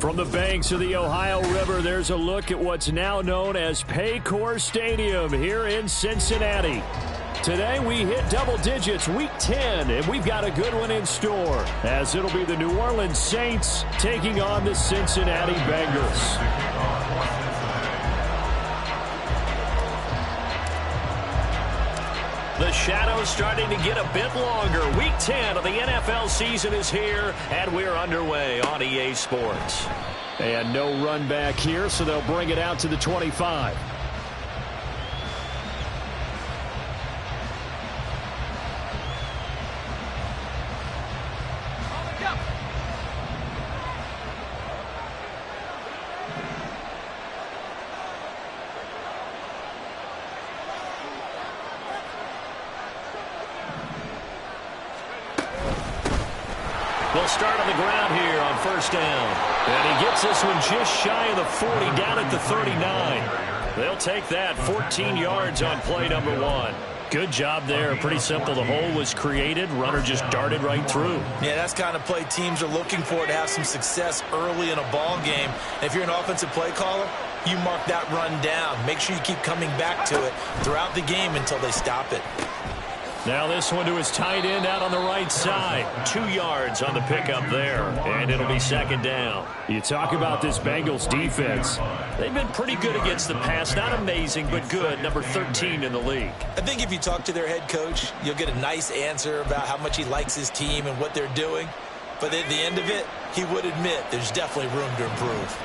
From the banks of the Ohio River, there's a look at what's now known as Paycor Stadium here in Cincinnati. Today we hit double digits, week 10, and we've got a good one in store, as it'll be the New Orleans Saints taking on the Cincinnati Bengals. The shadow's starting to get a bit longer. Week 10 of the NFL season is here, and we're underway on EA Sports. And no run back here, so they'll bring it out to the 25. They'll start on the ground here on first down. And he gets this one just shy of the 40, down at the 39. They'll take that 14 yards on play number 1. Good job there. Pretty simple. The hole was created. Runner just darted right through. Yeah, that's kind of play teams are looking for to have some success early in a ball game. If you're an offensive play caller, you mark that run down. Make sure you keep coming back to it throughout the game until they stop it. Now this one to his tight end out on the right side. 2 yards on the pickup there, and it'll be second down. You talk about this Bengals defense. They've been pretty good against the pass. Not amazing, but good. Number 13 in the league. I think if you talk to their head coach, you'll get a nice answer about how much he likes his team and what they're doing. But at the end of it, he would admit there's definitely room to improve.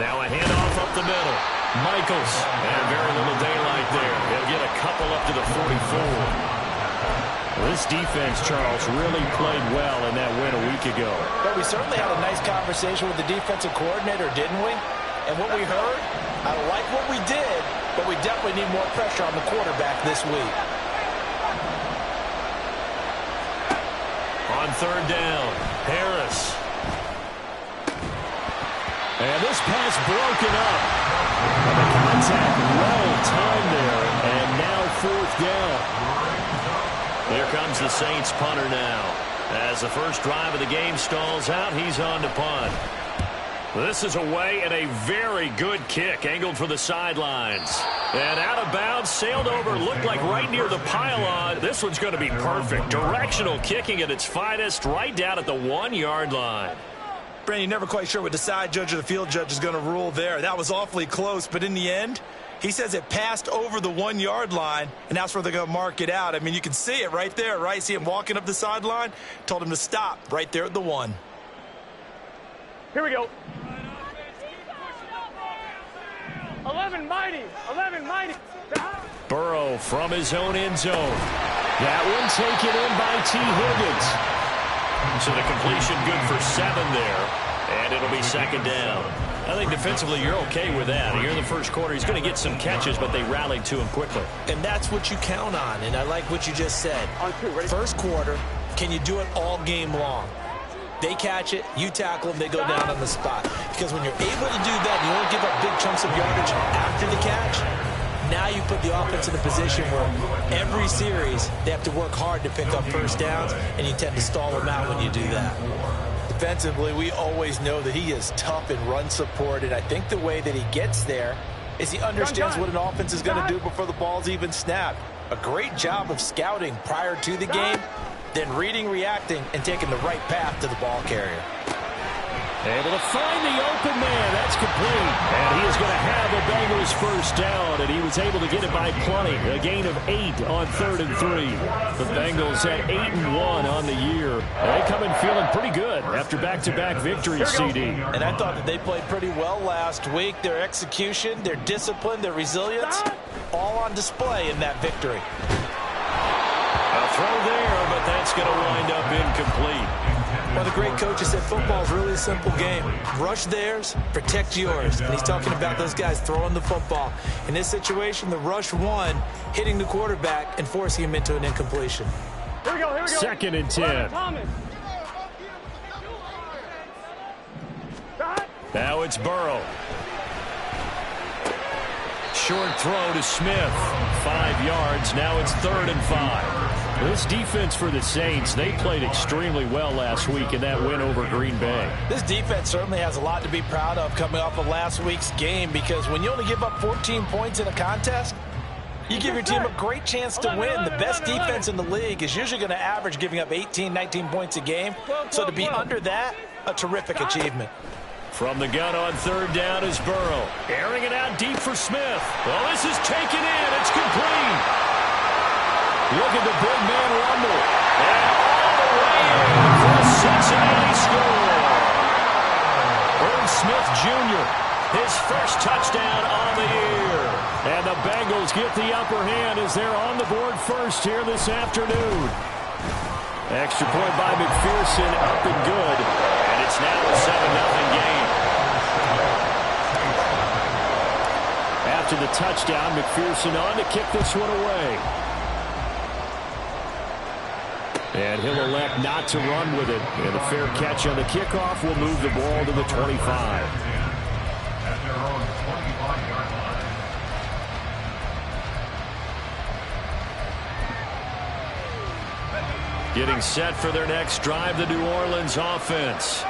Now a handoff up the middle. Michaels, and very little daylight there. He'll get a couple up to the 44. This defense, Charles, really played well in that win a week ago. But we certainly had a nice conversation with the defensive coordinator, didn't we? And what we heard, I like what we did, but we definitely need more pressure on the quarterback this week. On third down, Harris. And this pass broken up. And the contact well timed there, and now fourth down. Here comes the Saints punter now. As the first drive of the game stalls out, he's on to punt. This is away, and a very good kick, angled for the sidelines. And out of bounds, sailed over, looked like right near the pylon. This one's going to be perfect. Directional kicking at its finest, right down at the 1-yard line. Brandon, you're never quite sure what the side judge or the field judge is going to rule there. That was awfully close, but in the end, he says it passed over the 1-yard line, and that's where they're going to mark it out. I mean, you can see it right there, right? See him walking up the sideline? Told him to stop right there at the 1. Here we go. 11 mighty. 11 mighty. Burrow from his own end zone. That one taken in by T. Higgins. So the completion good for 7 there, and it'll be second down. I think defensively you're okay with that. Here in the first quarter, he's going to get some catches, but they rallied to him quickly. And that's what you count on, and I like what you just said. First quarter, can you do it all game long? They catch it, you tackle them, they go down on the spot. Because when you're able to do that, and you don't give up big chunks of yardage after the catch, now you put the offense in a position where every series they have to work hard to pick up first downs, and you tend to stall them out when you do that. Defensively, we always know that he is tough in run support, and I think the way that he gets there is he understands what an offense is going to do before the ball's even snapped. A great job of scouting prior to the game, then reading, reacting, and taking the right path to the ball carrier. Able to find the open man. That's complete. And he is going to have a Bengals first down, and he was able to get it by plenty. A gain of 8 on 3rd and 3. The Bengals at 8-1 on the year. They come in feeling pretty good after back-to-back victories, CD. And I thought that they played pretty well last week. Their execution, their discipline, their resilience, all on display in that victory. A throw there, but that's going to wind up incomplete. Well, the great coach said football is really a simple game. Rush theirs, protect yours. And he's talking about those guys throwing the football. In this situation, the rush won, hitting the quarterback and forcing him into an incompletion. Here we go, here we go. 2nd and 10. Now it's Burrow. Short throw to Smith. 5 yards. Now it's 3rd and 5. This defense for the Saints, they played extremely well last week in that win over Green Bay. This defense certainly has a lot to be proud of coming off of last week's game, because when you only give up 14 points in a contest, you give your team a great chance to win. The best defense in the league is usually going to average giving up 18, 19 points a game. So to be under that, a terrific achievement. From the gun on third down is Burrow. Airing it out deep for Smith. Well, this is taken in. It's complete. Look at the big man rumble. And all the way in for a Cincinnati score. Irv Smith Jr., his first touchdown on the year. And the Bengals get the upper hand as they're on the board first here this afternoon. Extra point by McPherson, up and good. And it's now a 7-0 game. After the touchdown, McPherson on to kick this one away. And he'll elect not to run with it. And a fair catch on the kickoff will move the ball to the 25. Getting set for their next drive, the New Orleans offense.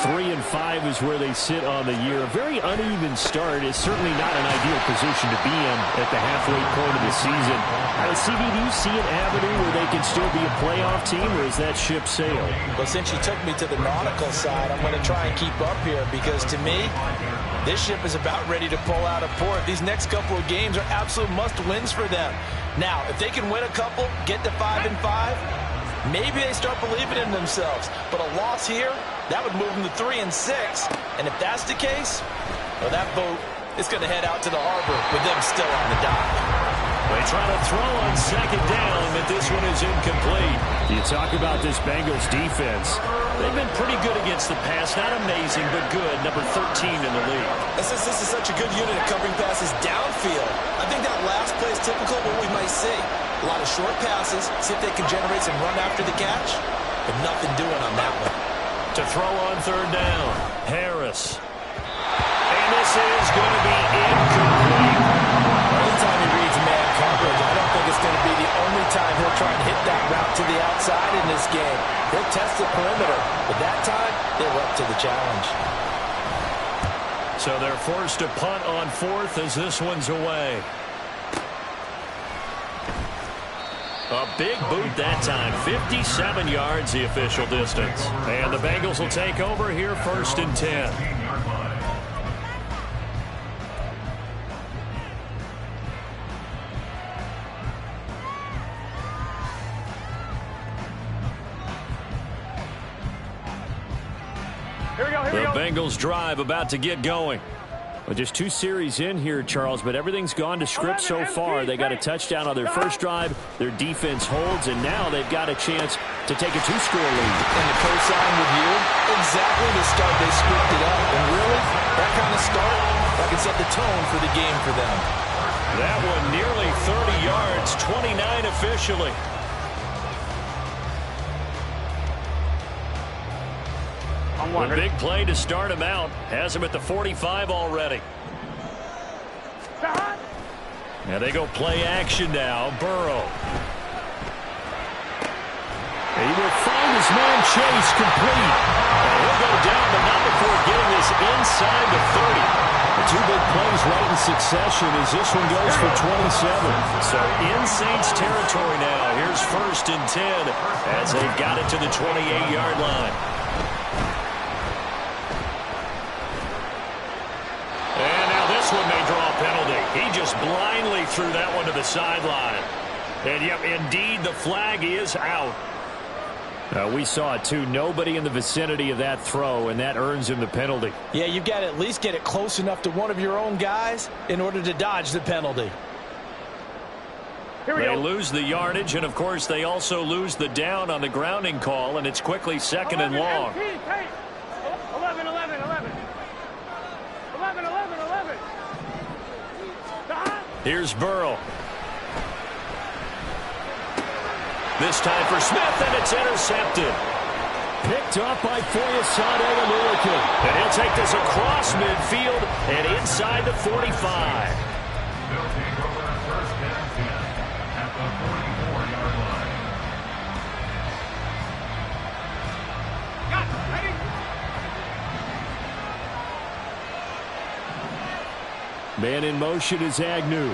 3-5 is where they sit on the year. A very uneven start is certainly not an ideal position to be in at the halfway point of the season. CD, do you see an avenue where they can still be a playoff team, or is that ship sailed? Well, since you took me to the nautical side, I'm going to try and keep up here, because to me, this ship is about ready to pull out of port. These next couple of games are absolute must-wins for them. Now, if they can win a couple, get to 5-5, maybe they start believing in themselves. But a loss here, that would move them to 3-6. And if that's the case, well, that boat is going to head out to the harbor with them still on the dock. They try to throw on second down, but this one is incomplete. You talk about this Bengals defense. They've been pretty good against the pass. Not amazing, but good. Number 13 in the league. Since this is such a good unit of covering passes downfield, I think that last play is typical of what we might see. A lot of short passes, see if they can generate some run after the catch, but nothing doing on that one. To throw on third down, Harris. And this is going to be incomplete. Anytime he reads man coverage, I don't think it's going to be the only time he'll try and hit that route to the outside in this game. He'll test the perimeter, but that time, they were up to the challenge. So they're forced to punt on fourth as this one's away. A big boot that time. 57 yards the official distance. And the Bengals will take over here 1st and 10. Here we go, The Bengals drive about to get going. Well, just 2 series in here, Charles, but everything's gone to script so far. They got a touchdown on their first drive. Their defense holds, and now they've got a chance to take a 2-score lead. And the co-sign with you, exactly the start they scripted up. And really, that kind of start, that can set the tone for the game for them. That one nearly 30 yards, 29 officially. A big play to start him out. Has him at the 45 already. Now they go play action now. Burrow. He will find his man Chase complete. And he'll go down, but not before getting this inside the 30. The 2 big plays right in succession as this one goes for 27. So in Saints territory now. Here's 1st and 10 as they've got it to the 28-yard line. One may draw a penalty. He just blindly threw that one to the sideline. And yep, indeed, the flag is out. We saw it too. Nobody in the vicinity of that throw, and that earns him the penalty. Yeah, you've got to at least get it close enough to one of your own guys in order to dodge the penalty. They lose the yardage, and of course they also lose the down on the grounding call, and it's quickly 2nd and long. 11, 11, 11. 11, 11, 11. Here's Burrow. This time for Smith, and it's intercepted. Picked up by Foyesade Aluakin. And he'll take this across midfield and inside the 45. Man in motion is Agnew.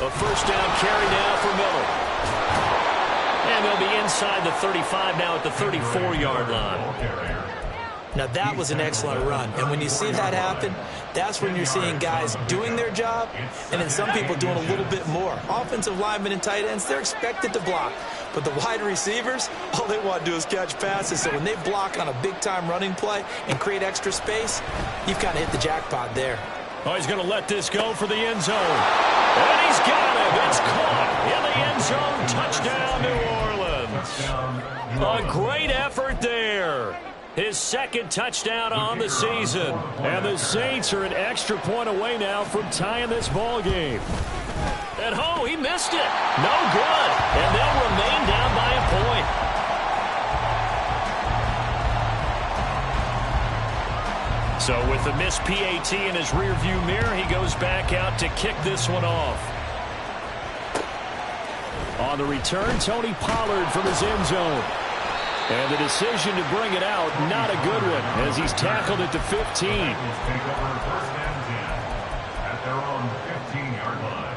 A first down carry now for Miller. And they'll be inside the 35 now at the 34-yard line. Now, that was an excellent run. And when you see that happen, that's when you're seeing guys doing their job and then some people doing a little bit more. Offensive linemen and tight ends, they're expected to block. But the wide receivers, all they want to do is catch passes. So when they block on a big-time running play and create extra space, you've kind of hit the jackpot there. Oh, he's going to let this go for the end zone. And he's got it. It's caught in the end zone. Touchdown, New Orleans. A great effort there. His second touchdown on the season. And the Saints are an extra point away now from tying this ball game. And oh, he missed it. No good. And they'll remain down by a point. So with the missed PAT in his rearview mirror, he goes back out to kick this one off. On the return, Tony Pollard from his end zone. And the decision to bring it out, not a good one, as he's tackled at the 15. Take over first and 10 at their own 15-yard line.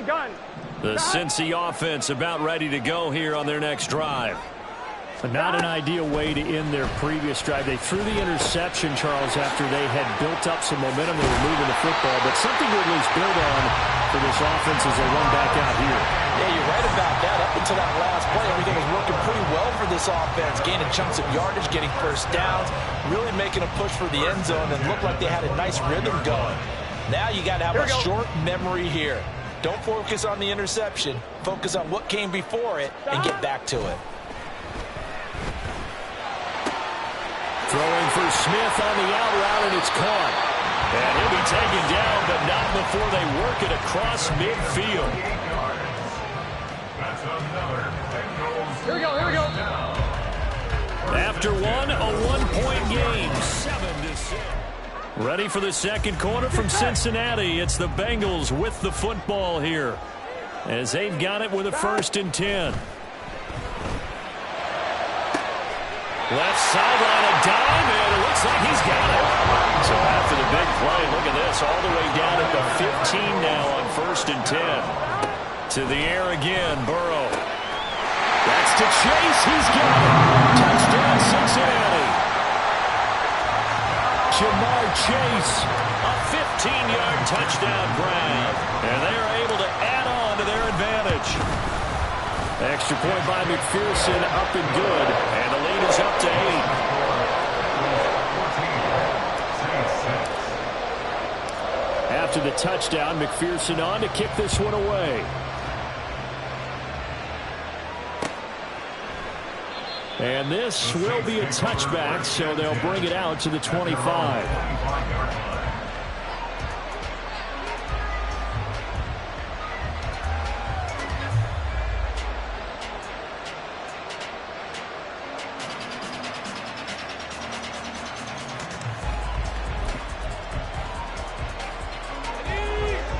Gun. The Cincy offense about ready to go here on their next drive. Not an ideal way to end their previous drive. They threw the interception, Charles, after they had built up some momentum. They were moving the football, but something to at least build on for this offense as they run back out here. Yeah, you're right about that. Up until that last play, everything was working pretty well for this offense. Gaining chunks of yardage, getting first downs, really making a push for the end zone, and looked like they had a nice rhythm going. Now you got to have a short memory here. Don't focus on the interception. Focus on what came before it and get back to it. Throwing for Smith on the out route, and it's caught. And he'll be taken down, but not before they work it across midfield. Here we go. After one, a one-point game, 7-6. Ready for the second quarter from Cincinnati. It's the Bengals with the football here, as they've got it with a 1st and 10. Left sideline, a dive, and it looks like he's got it. So after the big play, look at this, all the way down at the 15 now on 1st and 10. To the air again, Burrow. That's to Chase, he's got it. Touchdown, Cincinnati. Jamar Chase, a 15-yard touchdown grab. And they are able to add on to their advantage. Extra point by McPherson, up and good. And the lead is up to 8. After the touchdown, McPherson on to kick this one away. And this will be a touchback, so they'll bring it out to the 25.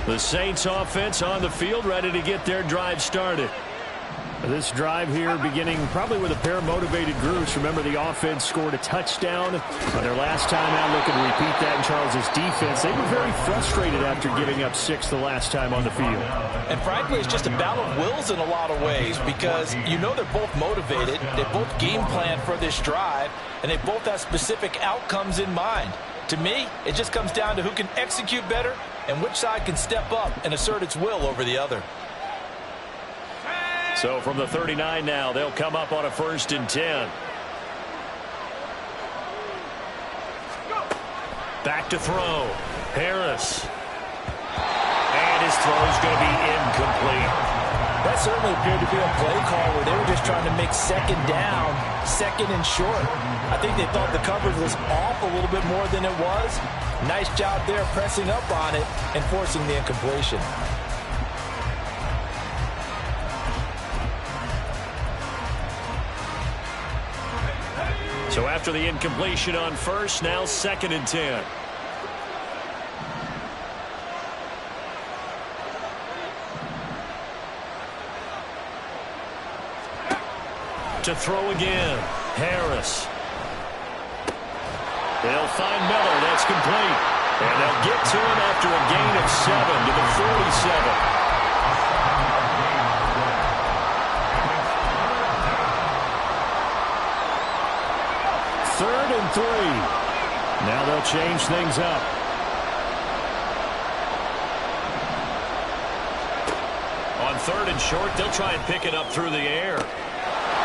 The Saints offense on the field, ready to get their drive started. This drive here beginning probably with a pair of motivated groups. Remember, the offense scored a touchdown on their last time out. Looking to repeat that in Charles's defense. They were very frustrated after giving up 6 the last time on the field. And frankly, it's just a battle of wills in a lot of ways, because you know they're both motivated. They both game plan for this drive, and they both have specific outcomes in mind. To me, it just comes down to who can execute better and which side can step up and assert its will over the other. So from the 39 now, they'll come up on a 1st and 10. Back to throw. Harris. And his throw is going to be incomplete. That certainly appeared to be a play call where they were just trying to make second down, second and short. I think they thought the coverage was off a little bit more than it was. Nice job there pressing up on it and forcing the incompletion. So after the incompletion on 1st, now 2nd and 10. To throw again. Harris. They'll find Miller. That's complete. And they'll get to him after a gain of 7 to the 47. Third and 3. Now they'll change things up. On 3rd and short, they'll try and pick it up through the air.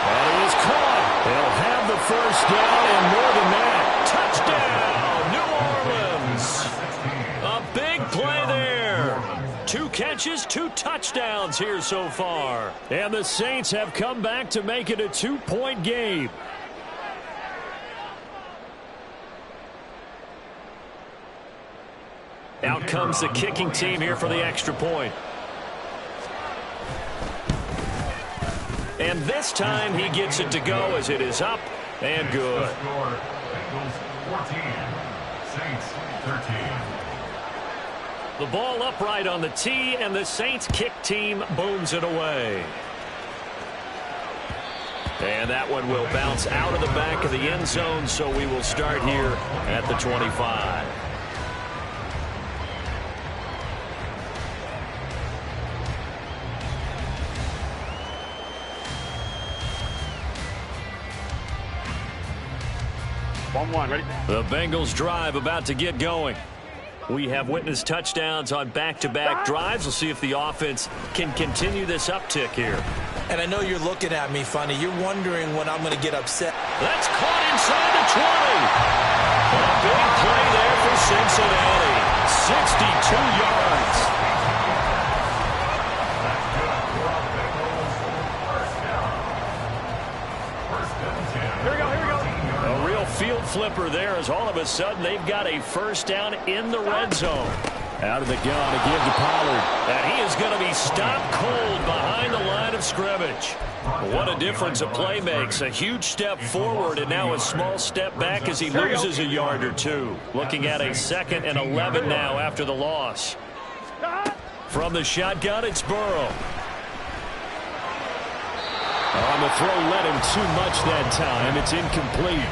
And he is caught. They'll have the first down and more than that. Touchdown, New Orleans. A big play there. 2 catches, 2 touchdowns here so far. And the Saints have come back to make it a 2-point game. Out comes the kicking team here for the extra point. And this time he gets it to go as it is up and good. Bengals 14, Saints 13. The ball upright on the tee, and the Saints kick team booms it away. And that one will bounce out of the back of the end zone, so we will start here at the 25. Ready? The Bengals drive about to get going. We have witnessed touchdowns on back-to-back drives. We'll see if the offense can continue this uptick here. And I know you're looking at me funny. You're wondering when I'm going to get upset. That's caught inside the 20. A big play there for Cincinnati. 62 yards. Field flipper there as all of a sudden they've got a first down in the red zone. Out of the gun to give to Pollard. And he is going to be stopped cold behind the line of scrimmage. What a difference a play makes. A huge step forward and now a small step back as he loses a yard or 2. Looking at a 2nd and 11 now after the loss. From the shotgun, it's Burrow. On the throw, led him too much that time. It's incomplete.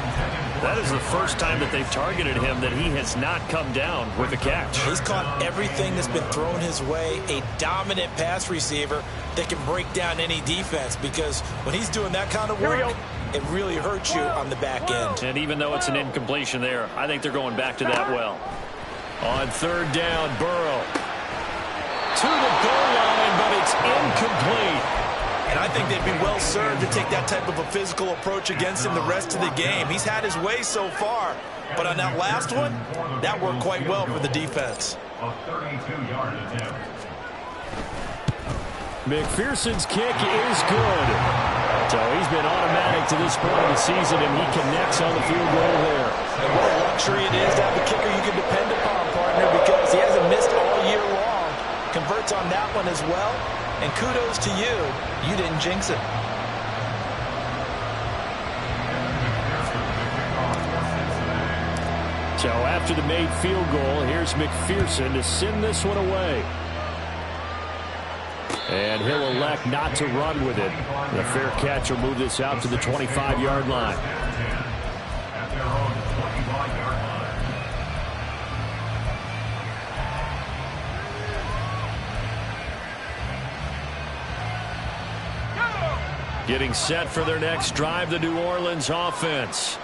That is the first time that they've targeted him that he has not come down with a catch. He's caught everything that's been thrown his way. A dominant pass receiver that can break down any defense, because when he's doing that kind of work, it really hurts you on the back end. And even though it's an incompletion there, I think they're going back to that well. On 3rd down, Burrow. To the goal line, but it's incomplete. And I think they'd be well served to take that type of a physical approach against him the rest of the game. He's had his way so far, but on that last one, that worked quite well for the defense. A 32-yard attempt. McPherson's kick is good. So he's been automatic to this point of the season, and he connects on the field goal there. And what a luxury it is to have a kicker you can depend upon, partner, because he hasn't missed all year long. Converts on that one as well. And kudos to you. You didn't jinx it. So after the made field goal, here's McPherson to send this one away. And he'll elect not to run with it. The fair catch will move this out to the 25-yard line. At their own 25-yard line. Getting set for their next drive, the New Orleans offense.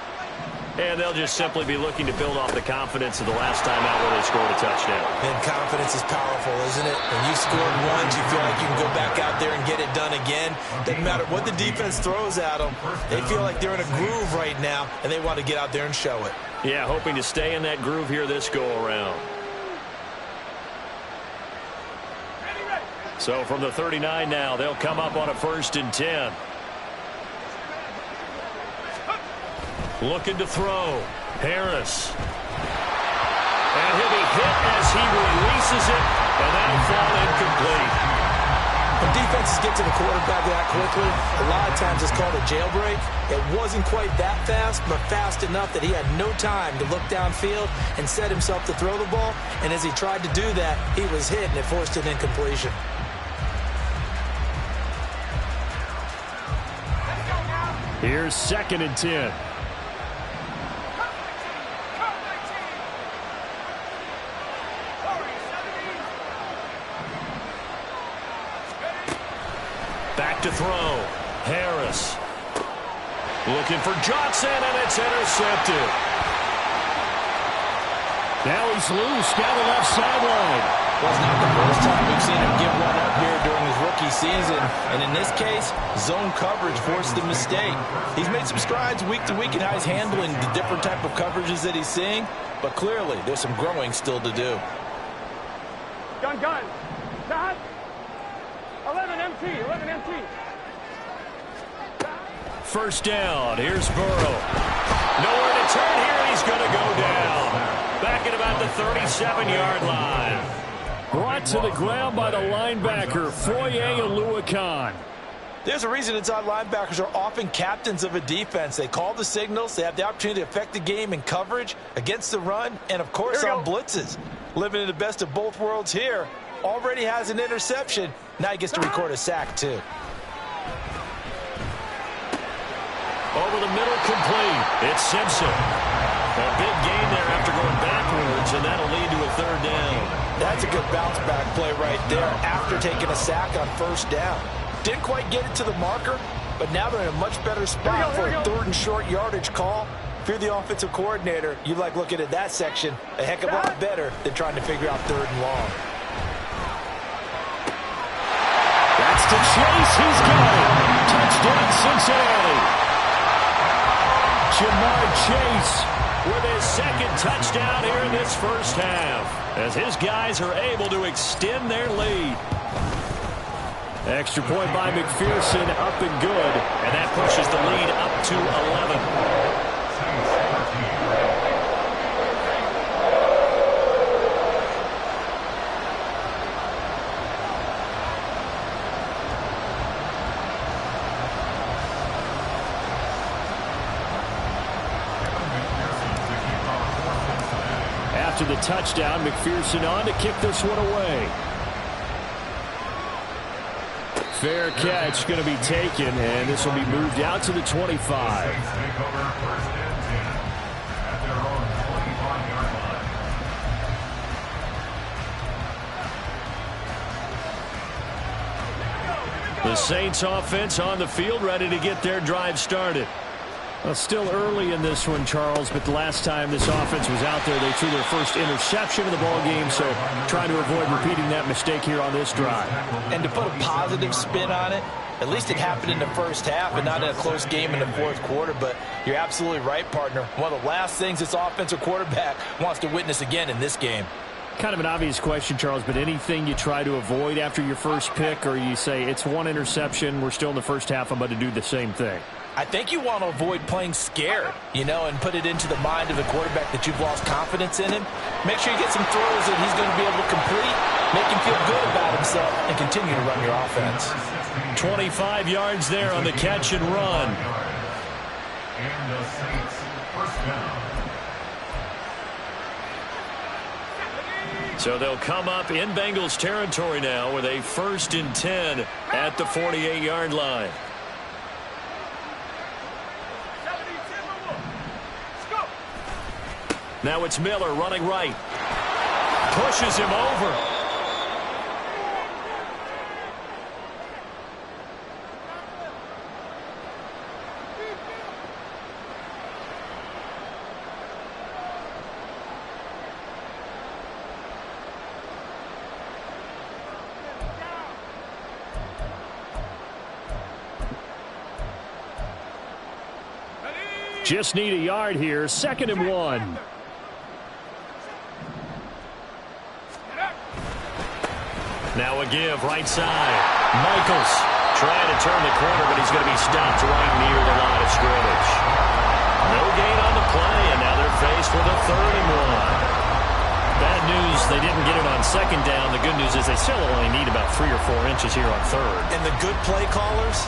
And they'll just simply be looking to build off the confidence of the last time out where they scored a touchdown. And confidence is powerful, isn't it? When you scored once, you feel like you can go back out there and get it done again. Doesn't matter what the defense throws at them. They feel like they're in a groove right now, and they want to get out there and show it. Yeah, hoping to stay in that groove here this go-around. So from the 39 now, they'll come up on a 1st and 10. Looking to throw. Harris. And he'll be hit as he releases it, and that'll fall incomplete. When defenses get to the quarterback that quickly, a lot of times it's called a jailbreak. It wasn't quite that fast, but fast enough that he had no time to look downfield and set himself to throw the ball. And as he tried to do that, he was hit, and it forced an incompletion. Here's 2nd and 10. Back to throw. Harris. Looking for Johnson, and it's intercepted. Now he's loose down the left sideline. Well, it's not the first time we've seen him give one up here during his rookie season. And in this case, zone coverage forced the mistake. He's made some strides week to week in how he's handling the different type of coverages that he's seeing. But clearly, there's some growing still to do. Gun. Shot. 11 MT. 11 MT. First down. Here's Burrow. Nowhere to turn here. He's going to go down. Back at about the 37-yard line. Brought to the ground by the linebacker, Foye Oluokun. There's a reason inside linebackers are often captains of a defense. They call the signals. They have the opportunity to affect the game in coverage, against the run, and, of course, on blitzes. Living in the best of both worlds here. Already has an interception. Now he gets to record a sack, too. Over the middle, complete. It's Simpson. A big gain there after going backwards, and that'll lead to a 3rd down. That's a good bounce-back play right there after taking a sack on 1st down. Didn't quite get it to the marker, but now they're in a much better spot for a 3rd and short yardage call. If you're the offensive coordinator, you like looking at that section a heck of a lot better than trying to figure out 3rd and long. That's to Chase. He's got it. Touchdown, Cincinnati. Jamar Chase with his 2nd touchdown here in this first half, as his guys are able to extend their lead. Extra point by McPherson, up and good, and that pushes the lead up to 11. After the touchdown, McPherson on to kick this one away. Fair catch going to be taken, and this will be moved out to the 25. The Saints offense on the field, ready to get their drive started. Well, still early in this one, Charles, but the last time this offense was out there, they threw their first interception of the ball game, so trying to avoid repeating that mistake here on this drive. And to put a positive spin on it, at least it happened in the first half and not in a close game in the 4th quarter, but you're absolutely right, partner. One of the last things this offensive quarterback wants to witness again in this game. Kind of an obvious question, Charles, but anything you try to avoid after your first pick, or you say it's one interception, we're still in the first half, I'm about to do the same thing? I think you want to avoid playing scared, and put it into the mind of the quarterback that you've lost confidence in him. Make sure you get some throws that he's going to be able to complete, make him feel good about himself, and continue to run your offense. 25 yards there on the catch and run. And the Saints, first down. So they'll come up in Bengals territory now with a 1st and 10 at the 48-yard line. Now it's Miller running right. Pushes him over. Just need a yard here. 2nd and 1. Now a give, right side. Michaels trying to turn the corner, but he's going to be stopped right near the line of scrimmage. No gain on the play, and now they're faced with a 3rd and 1. Bad news, they didn't get it on 2nd down. The good news is they still only need about 3 or 4 inches here on 3rd. And the good play callers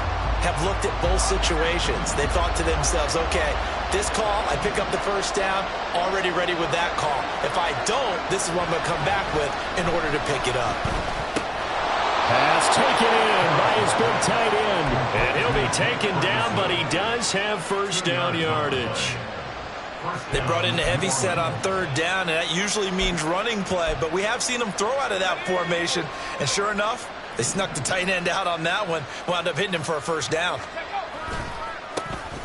have looked at both situations. They thought to themselves, okay, this call, I pick up the 1st down, already ready with that call. If I don't, this is what I'm going to come back with in order to pick it up. Pass taken in by his big tight end. And he'll be taken down, but he does have first down yardage. They brought in a heavy set on third down, and that usually means running play, but we have seen them throw out of that formation, and sure enough, they snuck the tight end out on that one, wound up hitting him for a first down.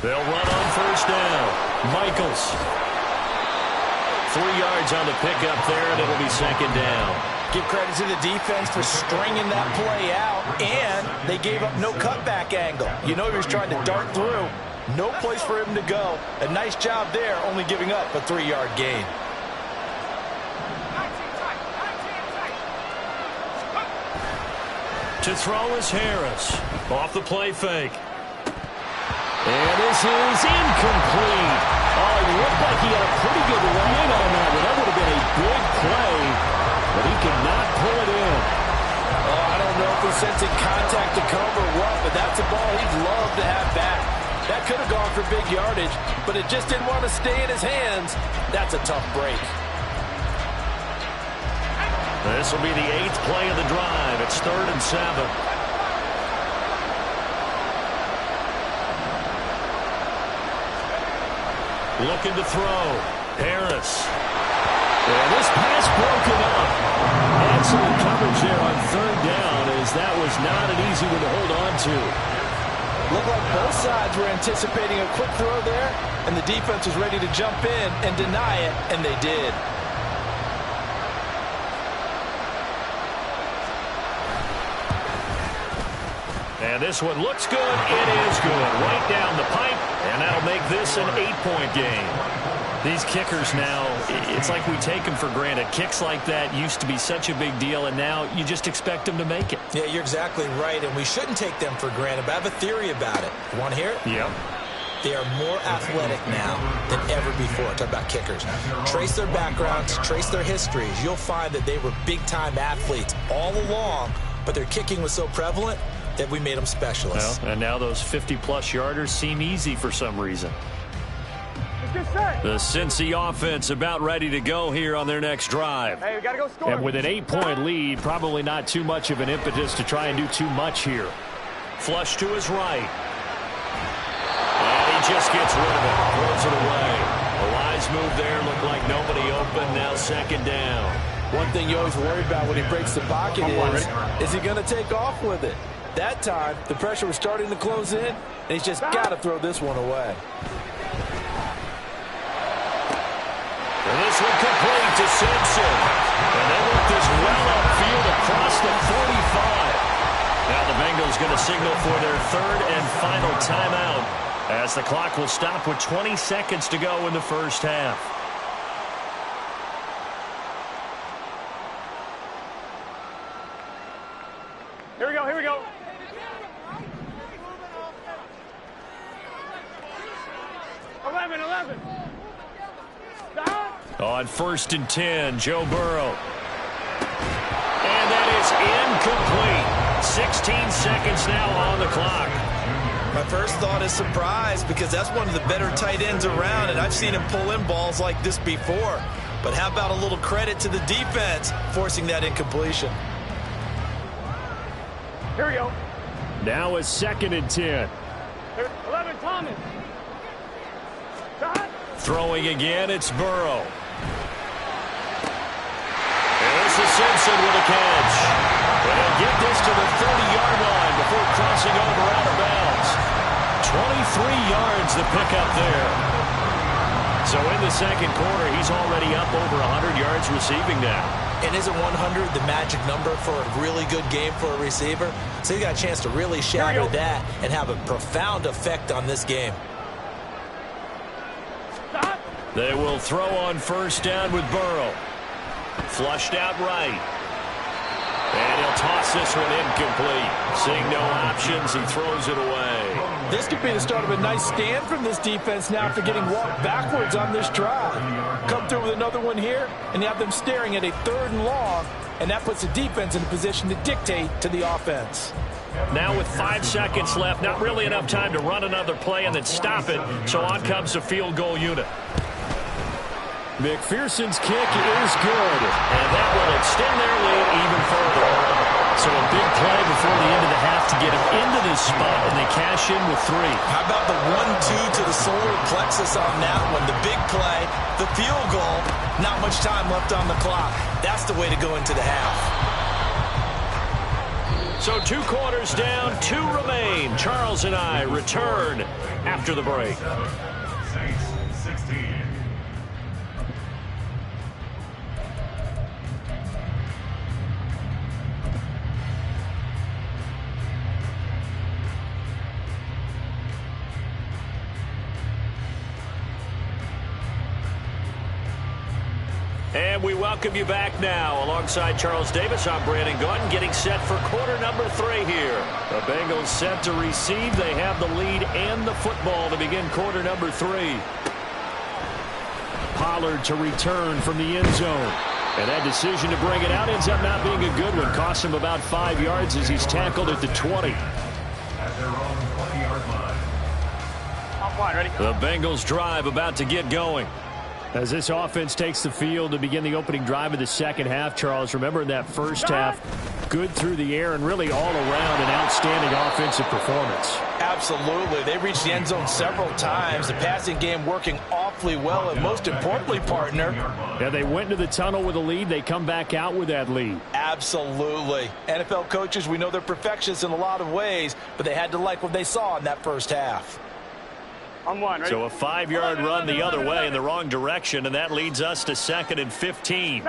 They'll run on first down. Michaels. 3 yards on the pickup there, and it'll be second down. Give credit to the defense for stringing that play out, and they gave up no cutback angle. You know he was trying to dart through. No place for him to go. A nice job there, only giving up a 3-yard gain. To throw is Harris. Off the play fake. And this is incomplete. Oh, it looked like he had a pretty good line on that one. That would have been a big play, but he could not pull it in. Oh, I don't know if he's sensing contact to come or what, but that's a ball he'd love to have back. That could have gone for big yardage, but it just didn't want to stay in his hands. That's a tough break. This will be the 8th play of the drive. It's 3rd and 7. Looking to throw. Harris. And this pass broken up. Excellent coverage there on 3rd down, as that was not an easy one to hold on to. Looked like both sides were anticipating a quick throw there, and the defense was ready to jump in and deny it, and they did. And this one looks good. It is good. Right down the pipe, and that'll make this an 8-point game. These kickers now, it's like we take them for granted. Kicks like that used to be such a big deal, and now you just expect them to make it. Yeah, you're exactly right, and we shouldn't take them for granted, but I have a theory about it. You want to hear it? Yep. They are more athletic now than ever before. Talk about kickers. Trace their backgrounds, trace their histories. You'll find that they were big-time athletes all along, but their kicking was so prevalent that we made them specialists. Well, and now those 50-plus yarders seem easy for some reason. The Cincy offense about ready to go here on their next drive. Hey, we gotta go score. And with an 8-point lead, probably not too much of an impetus to try and do too much here. Flush to his right. And he just gets rid of it. Throws it away. A wise move there. Looked like nobody open. Now 2nd down. One thing you always worry about when he breaks the pocket is he going to take off with it? That time, the pressure was starting to close in, and he's just got to throw this one away. And this one complete to Simpson. And they work this well upfield across the 45. Now the Bengals going to signal for their 3rd and final timeout, as the clock will stop with 20 seconds to go in the first half. Here we go, here we go. Eleven. Stop. On 1st and 10, Joe Burrow. And that is incomplete. 16 seconds now on the clock. My first thought is surprise, because that's one of the better tight ends around, and I've seen him pull in balls like this before. But how about a little credit to the defense forcing that incompletion? Here we go. Now is 2nd and 10. 11, Thomas. Stop. Throwing again, it's Burrow. And this is Simpson with a catch. And he'll get this to the 30-yard line before crossing over out of bounds. 23 yards the pickup there. So in the 2nd quarter, he's already up over 100 yards receiving now. And isn't 100 the magic number for a really good game for a receiver? So you got a chance to really shatter that and have a profound effect on this game. Stop. They will throw on 1st down with Burrow. Flushed out right. And he'll toss this one incomplete. Seeing no options, he throws it away. This could be the start of a nice stand from this defense now after getting walked backwards on this drive. Come through with another one here, and you have them staring at a 3rd and long, and that puts the defense in a position to dictate to the offense. Now with 5 seconds left, not really enough time to run another play and then stop it, so on comes the field goal unit. McPherson's kick is good, and that will extend their lead even further. So a big play before the end of the half to get him into this spot, and they cash in with 3. How about the 1-2 to the solar plexus on that one? The big play, the field goal, not much time left on the clock. That's the way to go into the half. So 2 quarters down, 2 remain. Charles and I return after the break. Saints 16. And we welcome you back now. Alongside Charles Davis, I'm Brandon Gaudin, getting set for quarter number 3 here. The Bengals set to receive. They have the lead and the football to begin quarter number 3. Pollard to return from the end zone. And that decision to bring it out ends up not being a good one. Costs him about 5 yards as he's tackled at the 20. At their own 20-yard line. I'm fine, ready? The Bengals drive about to get going. As this offense takes the field to begin the opening drive of the second half, Charles, remember in that first half, good through the air and really all around an outstanding offensive performance. Absolutely. They reached the end zone several times. The passing game working awfully well, and most importantly, partner. Yeah, they went into the tunnel with a lead. They come back out with that lead. Absolutely. NFL coaches, we know they're perfectionists in a lot of ways, but they had to like what they saw in that first half. I'm one, ready? So a 5-yard run the other way in the wrong direction, and that leads us to 2nd and 15.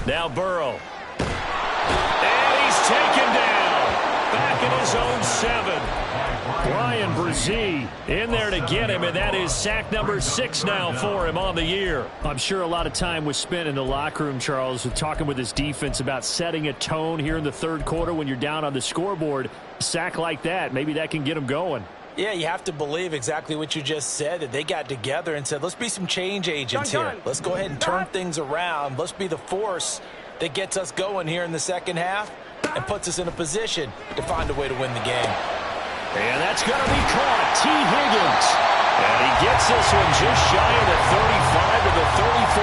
Now Burrow. And he's taken down. Back in his own 7. Brian Brzee in there to get him, and that is sack number 6 now for him on the year. I'm sure a lot of time was spent in the locker room, Charles, talking with his defense about setting a tone here in the third quarter when you're down on the scoreboard. A sack like that, maybe that can get him going. Yeah, you have to believe exactly what you just said, that they got together and said, let's be some change agents here. Let's go ahead and turn things around. Let's be the force that gets us going here in the second half and puts us in a position to find a way to win the game. And that's going to be caught. T. Higgins. And he gets this one just shy of the 35 to the 34.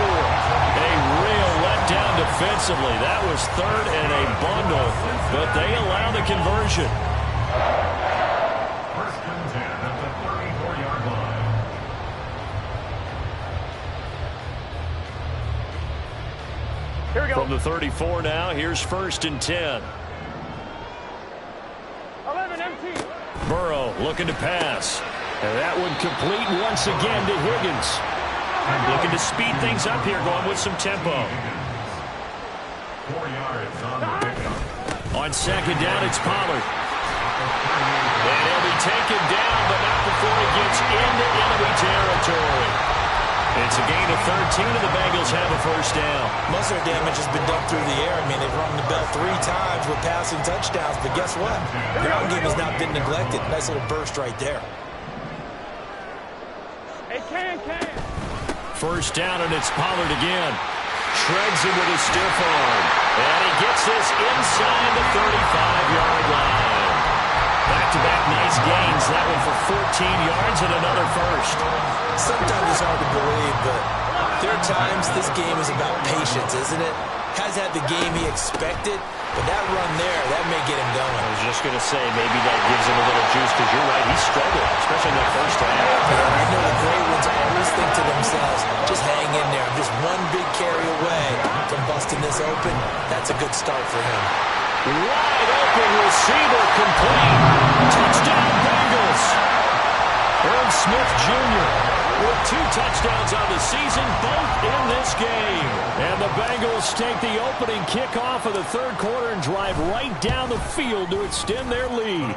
A real letdown defensively. That was 3rd and a bundle, but they allow the conversion. First and 10 at the 34-yard line. Here we go. From the 34 now, here's 1st and 10. 11 empty. Burrow looking to pass. And that one complete once again to Higgins. Looking to speed things up here, going with some tempo. 4 yards on the pickup. On 2nd down, it's Pollard. And he'll be taken down, but not before he gets into enemy territory. It's a gain of 13, and the Bengals have a 1st down. Most of their damage has been done through the air. I mean, they've rung the bell 3 times with passing touchdowns, but guess what? The ground game has not been neglected. Nice little burst right there. Hey, can. 1st down, and it's Pollard again. Shreds him with a stiff arm. And he gets this inside the 35-yard line. Back-to-back nice gains. That one for 14 yards and another 1st. Sometimes it's hard to believe, but there are times this game is about patience, isn't it? Has had the game he expected, but that run there, that may get him going. I was just going to say, maybe that gives him a little juice, because you're right, he struggled, especially in that 1st half. I know the great ones always think to themselves, just hang in there. I'm just one big carry away from busting this open. That's a good start for him. Wide open receiver complete. Touchdown Bengals. Irv Smith Jr. with 2 touchdowns on the season, both in this game. And the Bengals take the opening kickoff of the 3rd quarter and drive right down the field to extend their lead.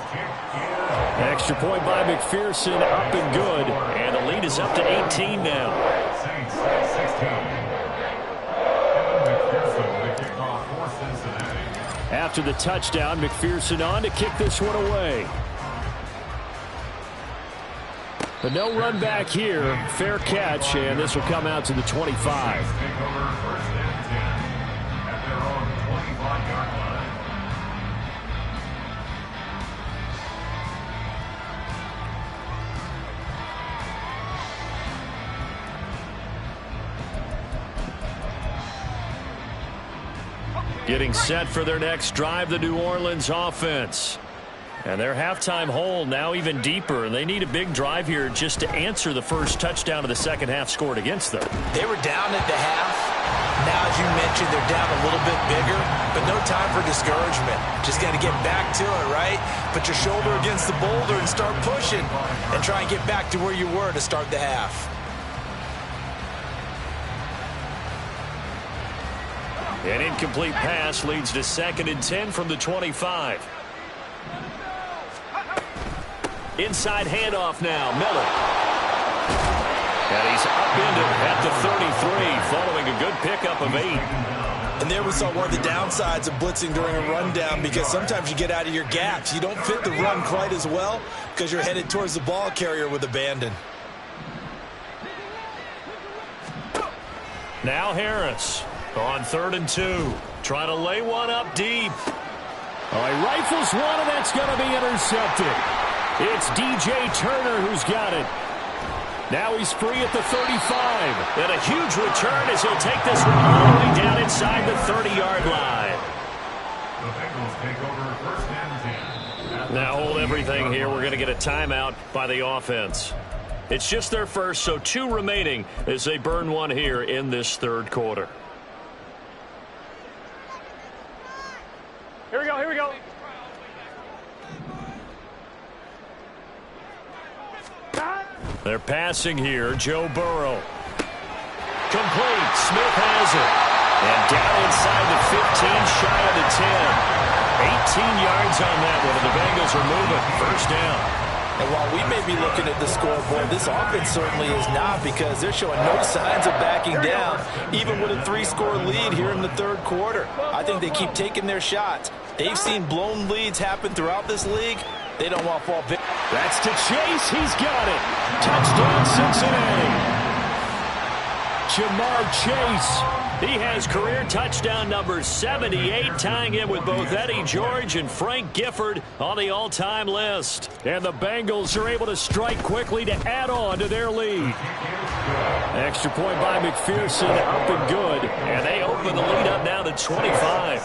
Extra point by McPherson, up and good. And the lead is up to 18 now. Saints 16. McPherson with the kickoff for Cincinnati. After the touchdown, McPherson on to kick this one away. But no run back here. Fair catch, and this will come out to the 25. Take over 1st and 10 at their own 25-yard line. Getting set for their next drive, the New Orleans offense. And their halftime hole now even deeper, and they need a big drive here just to answer the first touchdown of the second half scored against them. They were down at the half. Now, as you mentioned, they're down a little bit bigger, but no time for discouragement. Just got to get back to it, right? Put your shoulder against the boulder and start pushing and try and get back to where you were to start the half. An incomplete pass leads to 2nd and 10 from the 25. Inside handoff now, Miller. And he's upended at the 33, following a good pickup of 8. And there we saw one of the downsides of blitzing during a rundown, because sometimes you get out of your gaps. You don't fit the run quite as well because you're headed towards the ball carrier with abandon. Now Harris on 3rd and 2. Trying to lay one up deep. Oh, he rifles one, and that's going to be intercepted. It's DJ Turner who's got it. Now he's free at the 35. And a huge return as he'll take this one all the way down inside the 30-yard line. The Bengals take over 1st and 10. Now hold everything here. We're going to get a timeout by the offense. It's just their first, so 2 remaining as they burn one here in this 3rd quarter. Here we go, here we go. They're passing here. Joe Burrow. Complete. Smith has it. And down inside the 15, shy of the 10. 18 yards on that one, and the Bengals are moving. 1st down. And while we may be looking at the scoreboard, this offense certainly is not, because they're showing no signs of backing down, even with a 3-score lead here in the 3rd quarter. I think they keep taking their shots. They've seen blown leads happen throughout this league. They don't want to fall victim. That's to Chase. He's got it. Touchdown, Cincinnati. Jamar Chase. He has career touchdown number 78, tying it with both Eddie George and Frank Gifford on the all-time list. And the Bengals are able to strike quickly to add on to their lead. Extra point by McPherson, up and good. And they open the lead up now to 25.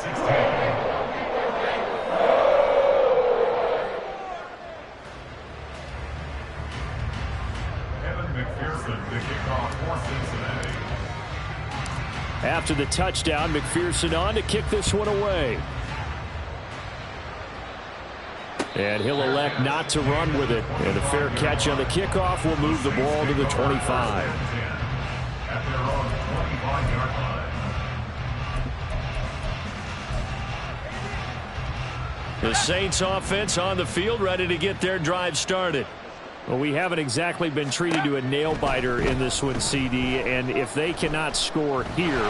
After the touchdown, McPherson on to kick this one away. And he'll elect not to run with it. And a fair catch on the kickoff will move the ball to the 25. The Saints offense on the field, ready to get their drive started. Well, we haven't exactly been treated to a nail-biter in this one, CD, and if they cannot score here,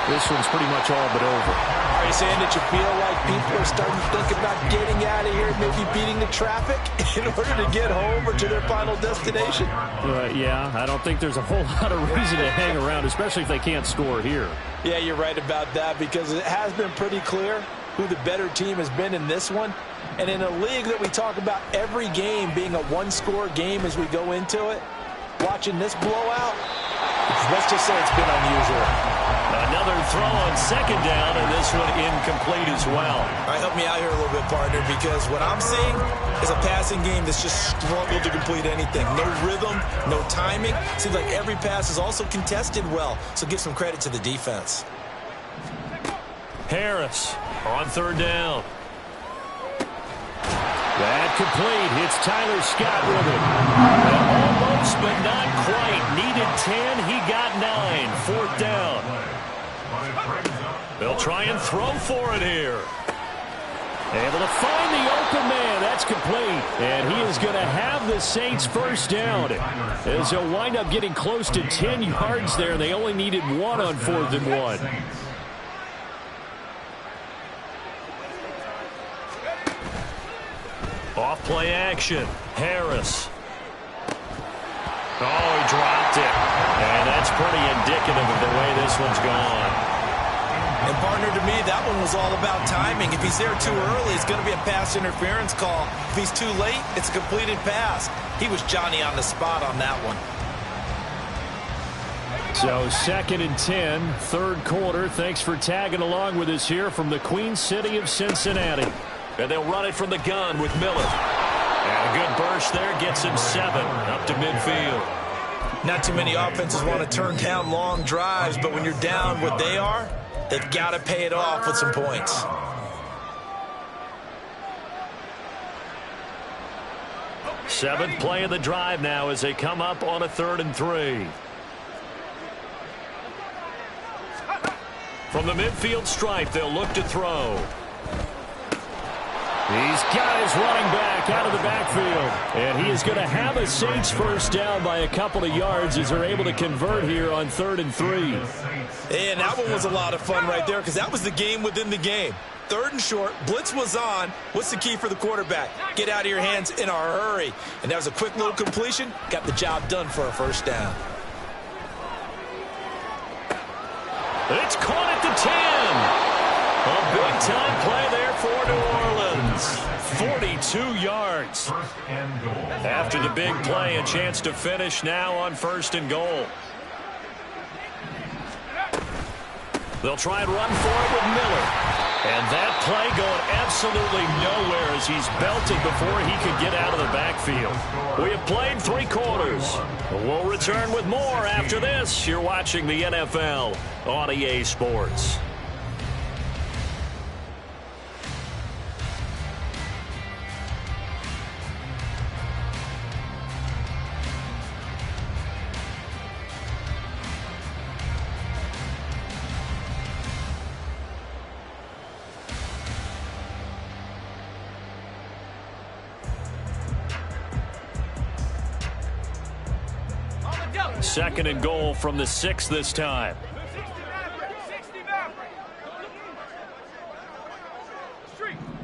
this one's pretty much all but over. Are you saying that you feel like people are starting to think about getting out of here, maybe beating the traffic in order to get home or to their final destination? Yeah, I don't think there's a whole lot of reason to hang around, especially if they can't score here. Yeah, you're right about that, because it has been pretty clear who the better team has been in this one. And in a league that we talk about every game being a 1-score game as we go into it, watching this blowout, let's just say it's been unusual. Another throw on 2nd down, and this one incomplete as well. All right, help me out here a little bit, partner, because what I'm seeing is a passing game that's just struggled to complete anything. No rhythm, no timing. Seems like every pass is also contested well, so give some credit to the defense. Harris on 3rd down. That complete. It's Tyler Scott with it. Almost, but not quite. Needed 10. He got 9. 4th down. They'll try and throw for it here. Able to find the open man. That's complete. And he is going to have the Saints 1st down, as he'll wind up getting close to 10 yards there. They only needed 1 on 4th and 1. Off play action. Harris. Oh, he dropped it. And that's pretty indicative of the way this one's gone. And partner, to me, that one was all about timing. If he's there too early, it's going to be a pass interference call. If he's too late, it's a completed pass. He was Johnny on the spot on that one. So 2nd and 10, third quarter. Thanks for tagging along with us here from the Queen City of Cincinnati. And they'll run it from the gun with Miller. And a good burst there gets him 7 up to midfield. Not too many offenses want to turn down long drives, but when you're down what they are, they've got to pay it off with some points. Seventh play of the drive now as they come up on a 3rd and 3. From the midfield stripe, they'll look to throw. He's got his running back out of the backfield. And he is going to have a Saints first down by a couple of yards as they're able to convert here on 3rd and 3. And that one was a lot of fun right there because that was the game within the game. 3rd and short, blitz was on. What's the key for the quarterback? Get out of your hands in a hurry. And that was a quick little completion. Got the job done for a first down. It's caught at the 10. A big-time play there for New Orleans. 42 yards. After the big play, a chance to finish now on 1st and goal. They'll try and run for it with Miller. And that play going absolutely nowhere as he's belted before he could get out of the backfield. We have played 3 quarters. We'll return with more after this. You're watching the NFL on EA Sports. Second and goal from the 6 this time.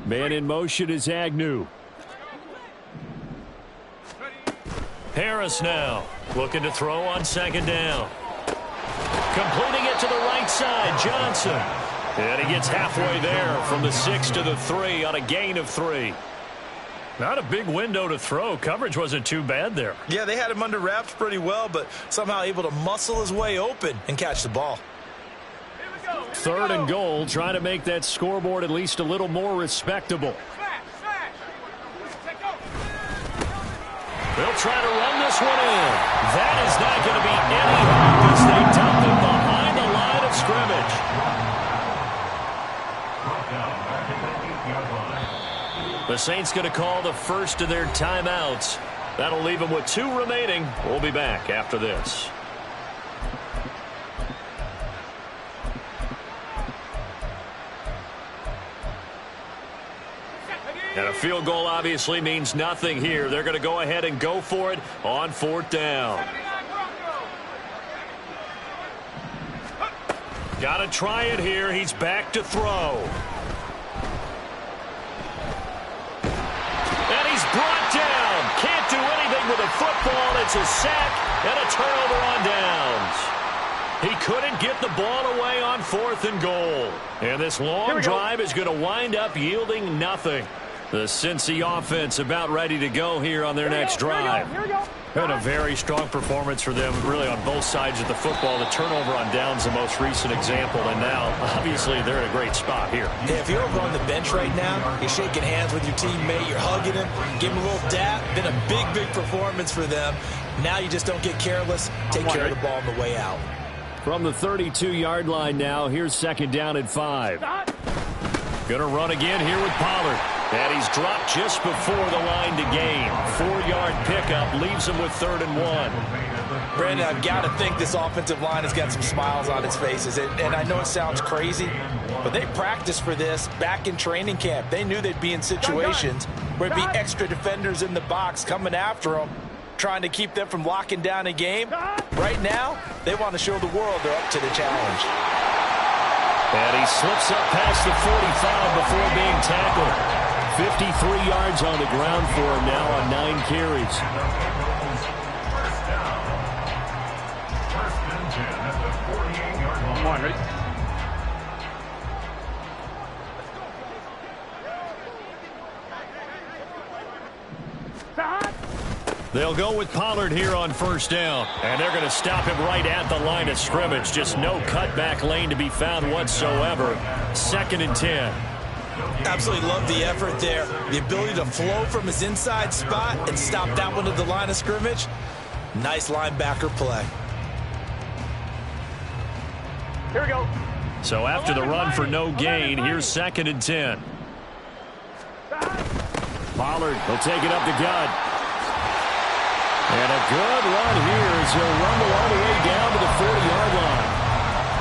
Man in motion is Agnew. Harris now looking to throw on 2nd down. Completing it to the right side, Johnson. And he gets halfway there from the 6 to the 3 on a gain of 3. Not a big window to throw. Coverage wasn't too bad there. Yeah, they had him under wraps pretty well, but somehow able to muscle his way open and catch the ball. 3rd and goal, trying to make that scoreboard at least a little more respectable. They'll try to run this one in. That is not going to be any help as they dump it behind the line of scrimmage. The Saints going to call the first of their timeouts. That'll leave them with 2 remaining. We'll be back after this. And a field goal obviously means nothing here. They're going to go ahead and go for it on 4th down. Got to try it here. He's back to throw. And he's brought down. Can't do anything with a football. It's a sack and a turnover on downs. He couldn't get the ball away on 4th and goal. And this long drive is going to wind up yielding nothing. The Cincy offense about ready to go here on their next drive. And a very strong performance for them, really, on both sides of the football. The turnover on downs, the most recent example, and now, obviously, they're in a great spot here. Yeah, if you're over on the bench right now, you're shaking hands with your teammate, you're hugging him, give him a little dap. Been a big, big performance for them. Now you just don't get careless. Take care of the ball on the way out. From the 32-yard line now, here's 2nd down and 5. Going to run again here with Pollard. And he's dropped just before the line to gain. 4-yard pickup leaves him with 3rd and 1. Brandon, I've got to think this offensive line has got some smiles on its faces. And I know it sounds crazy, but they practiced for this back in training camp. They knew they'd be in situations where there'd be extra defenders in the box coming after them, trying to keep them from locking down a game. Right now, they want to show the world they're up to the challenge. And he slips up past the 45 before being tackled. 53 yards on the ground for him now on 9 carries. Come on, ready? They'll go with Pollard here on first down. And they're going to stop him right at the line of scrimmage. Just no cutback lane to be found whatsoever. 2nd and 10. Absolutely love the effort there. The ability to flow from his inside spot and stop that one at the line of scrimmage. Nice linebacker play. Here we go. So after the run for no gain, here's 2nd and 10. Pollard will take it up the gut. And a good run here as he'll rumble all the way down to the 40-yard line.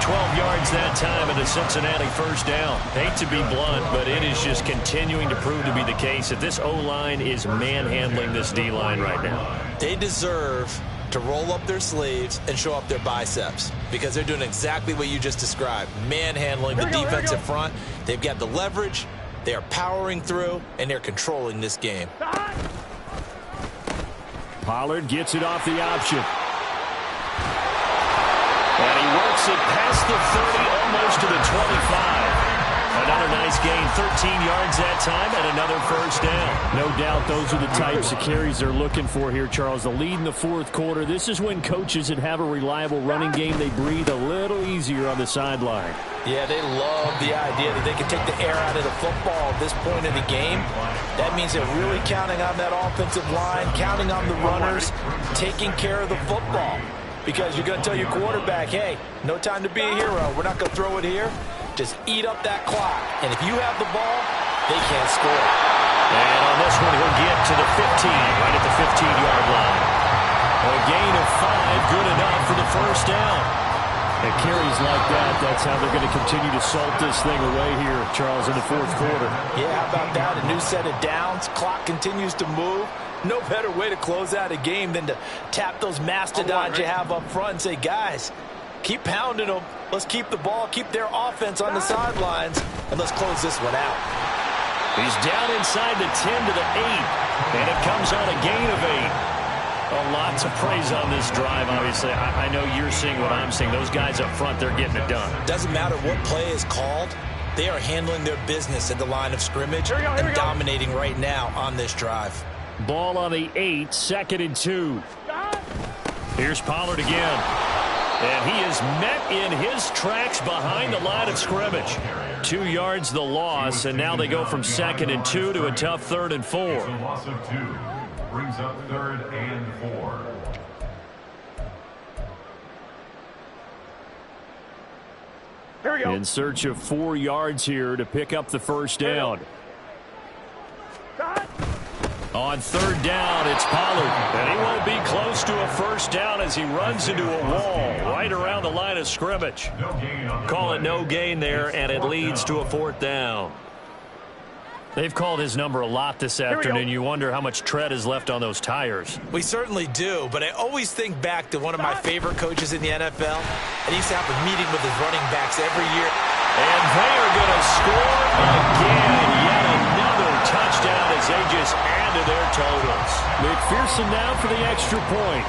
12 yards that time and a Cincinnati first down. Hate to be blunt, but it is just continuing to prove to be the case that this O-line is manhandling this D-line right now. They deserve to roll up their sleeves and show up their biceps because they're doing exactly what you just described. Manhandling the defensive front. They've got the leverage. They are powering through, and they're controlling this game. Pollard gets it off the option. And he works it past the 30, almost to the 25. Another nice gain, 13 yards that time, and another first down. No doubt those are the types of carries they're looking for here, Charles. The lead in the fourth quarter. This is when coaches that have a reliable running game, they breathe a little easier on the sideline. Yeah, they love the idea that they can take the air out of the football at this point in the game. That means they're really counting on that offensive line, counting on the runners, taking care of the football. Because you're going to tell your quarterback, hey, no time to be a hero. We're not going to throw it here. Just eat up that clock. And if you have the ball, they can't score. And on this one, he'll get to the 15, right at the 15-yard line. A gain of 5, good enough for the first down. And carries like that, that's how they're going to continue to salt this thing away here, Charles, in the fourth quarter. Yeah, how about that? A new set of downs. Clock continues to move. No better way to close out a game than to tap those mastodons you have up front and say, guys, keep pounding them. Let's keep the ball, keep their offense on the sidelines, and let's close this one out. He's down inside the 10 to the 8, and it comes on a gain of 8. A lot to praise on this drive, obviously. I know you're seeing what I'm seeing. Those guys up front, they're getting it done. Doesn't matter what play is called. They are handling their business at the line of scrimmage and dominating right now on this drive. Ball on the 8, 2nd and 2. Here's Pollard again. And he is met in his tracks behind the line of scrimmage. 2 yards the loss, and now they go from 2nd and 2 to a tough 3rd and 4. It's a loss of 2. Brings up 3rd and 4. Here we go. In search of 4 yards here to pick up the first down. On 3rd down, it's Pollard. And he won't be close to a first down as he runs into a wall right around the line of scrimmage. Call it no gain there, and it leads to a 4th down. They've called his number a lot this afternoon. You wonder how much tread is left on those tires. We certainly do, but I always think back to one of my favorite coaches in the NFL. And he used to have a meeting with his running backs every year. And they are going to score again. Yet another touchdown as they just add to their totals. McPherson now for the extra point.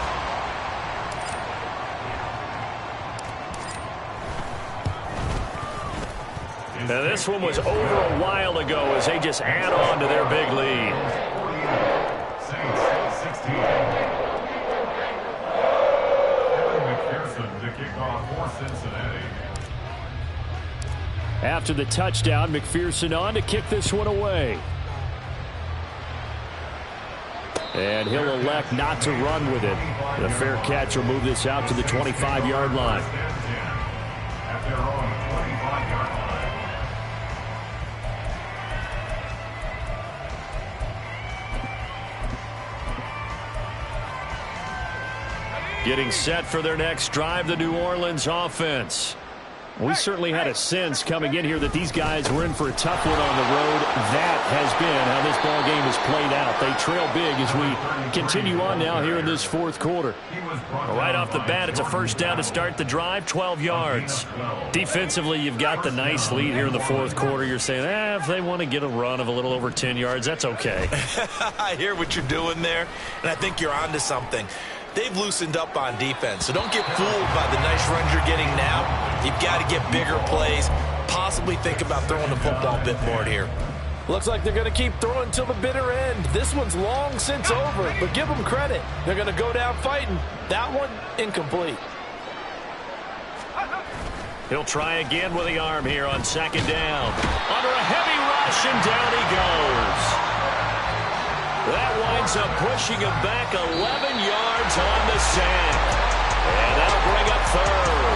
Now this one was over a while ago as they just add on to their big lead. McPherson to kick off for Cincinnati. After the touchdown, McPherson on to kick this one away. And he'll elect not to run with it. The fair catch will move this out to the 25-yard line. At their own 25-yard line. Getting set for their next drive, the New Orleans offense. We certainly had a sense coming in here that these guys were in for a tough one on the road. That has been how this ball game has played out. They trail big as we continue on now here in this fourth quarter. Right off the bat, it's a first down to start the drive, 12 yards. Defensively, you've got the nice lead here in the fourth quarter. You're saying, if they want to get a run of a little over 10 yards, that's okay. I hear what you're doing there, and I think you're onto something. They've loosened up on defense, so don't get fooled by the nice runs you're getting now. You've got to get bigger plays, possibly think about throwing the football a bit more here. Looks like they're going to keep throwing till the bitter end. This one's long since over, but give them credit. They're going to go down fighting. That one, incomplete. He'll try again with the arm here on second down. Under a heavy rush, and down he goes. That winds up pushing him back 11 yards on the sack. And that'll bring up third.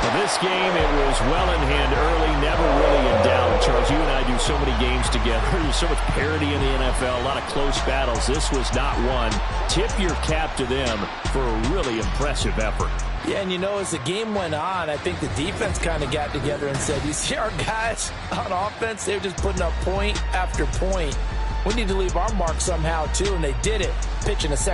In this game, it was well in hand early, never really in doubt. Charles, you and I do so many games together. There's so much parity in the NFL, a lot of close battles. This was not one. Tip your cap to them for a really impressive effort. Yeah, and you know, as the game went on, I think the defense kind of got together and said, you see our guys on offense, they're just putting up point after point. We need to leave our mark somehow, too, and they did it, pitching a second.